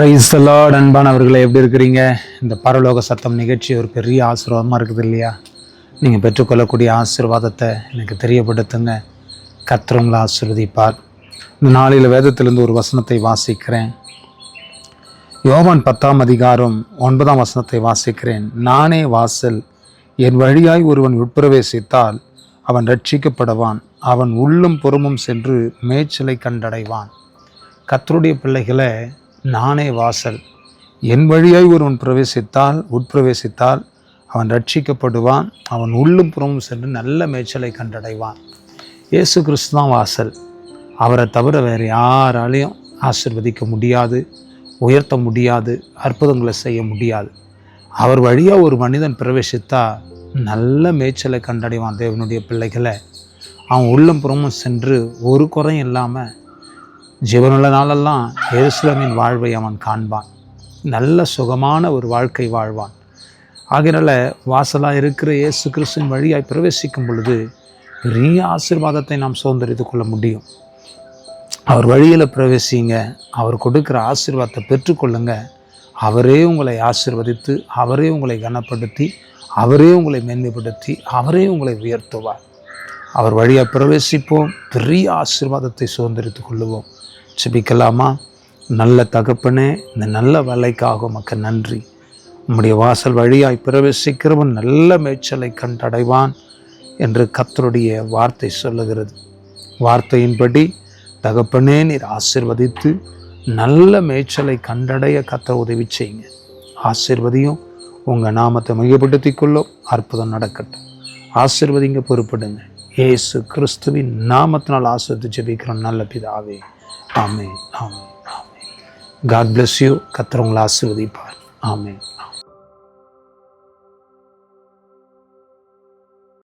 Praise the Lord. அன்பானவர்களே, எப்படி இருக்கிறீங்க? இந்த பரலோக சத்தம் நிகழ்ச்சி ஒரு பெரிய ஆசீர்வாதமாக இருக்குது இல்லையா? நீங்கள் பெற்றுக்கொள்ளக்கூடிய ஆசீர்வாதத்தை எனக்கு தெரியப்படுத்துங்க. கர்த்தர் உங்களை ஆசீர்வதிப்பார். இந்த நாளில் வேதத்திலிருந்து ஒரு வசனத்தை வாசிக்கிறேன். யோவான் 10ஆம் அதிகாரம் 9ஆம் வசனத்தை வாசிக்கிறேன். நானே வாசல், என் வழியாய் ஒருவன் உட்பிரவேசித்தால் அவன் ரட்சிக்கப்படுவான், அவன் உள்ளும் புறமும் சென்று மேய்ச்சலை கண்டடைவான். கர்த்தருடைய பிள்ளைகளை, நானே வாசல், என் வழியாய் ஒருவன் உட்பிரவேசித்தால் அவன் ரட்சிக்கப்படுவான், அவன் உள்ளும் புறமும் சென்று நல்ல மேய்ச்சலை கண்டடைவான். இயேசு கிறிஸ்து தான் வாசல். அவரை தவிர வேறு யாராலையும் ஆசீர்வதிக்க முடியாது, உயர்த்த முடியாது, அற்புதங்களை செய்ய முடியாது. அவர் வழியாக ஒரு மனிதன் பிரவேசித்தா நல்ல மேய்ச்சலை கண்டடைவான். தேவனுடைய பிள்ளைகளை, அவன் உள்ளம் புறமும் சென்று ஒரு குறையும் இல்லாமல் ஜீவனுள்ள நாளெல்லாம் எருசலேமின் வாழ்வை அவன் காண்பான். நல்ல சுகமான ஒரு வாழ்க்கை வாழ்வான். ஆகையினால வாசலாக இருக்கிற இயேசு கிறிஸ்துவின் வழியாய் பிரவேசிக்கும் பொழுது பெரிய ஆசீர்வாதத்தை நாம் சுதந்திரித்து கொள்ள முடியும். அவர் வழியில் பிரவேசிங்க, அவர் கொடுக்குற ஆசீர்வாதத்தை பெற்றுக்கொள்ளுங்க. அவரே உங்களை ஆசீர்வதித்து, அவரே உங்களை கனப்படுத்தி, அவரே உங்களை மேன்மைப்படுத்தி, அவரே உங்களை உயர்த்துவார். அவர் வழியாக பிரவேசிப்போம், பெரிய ஆசீர்வாதத்தை சுதந்திரித்து கொள்ளுவோம். செபிக்கலாமா? நல்ல தகப்பனே, இந்த நல்ல வேலைக்காக உமக்கு நன்றி. உம்முடைய வாசல் வழியாய் பிரவேசிக்கிறவன் நல்ல மேய்ச்சலை கண்டடைவான் என்று கர்த்தருடைய வார்த்தை சொல்லுகிறது. வார்த்தையின்படி தகப்பனே, நீர் ஆசீர்வதித்து நல்ல மேய்ச்சலை கண்டடைய கர்த்தர் உதவி செய்யுங்க. ஆசீர்வதியும், உங்கள் நாமத்தை மையப்படுத்திக் கொள்ளும். அற்புதம் நடக்கட்டும். ஆசீர்வதிங்க, பொறுப்படுங்க. இயேசு கிறிஸ்துவின் நாமத்தினால் ஆசீர்வதித்து ஜெபிக்கிறோம் நல்ல பிதாவே. ஆமென், ஆமென், ஆமென். God bless you. கர்த்தர் உங்களை ஆசீர்வதிப்பார். ஆமென்.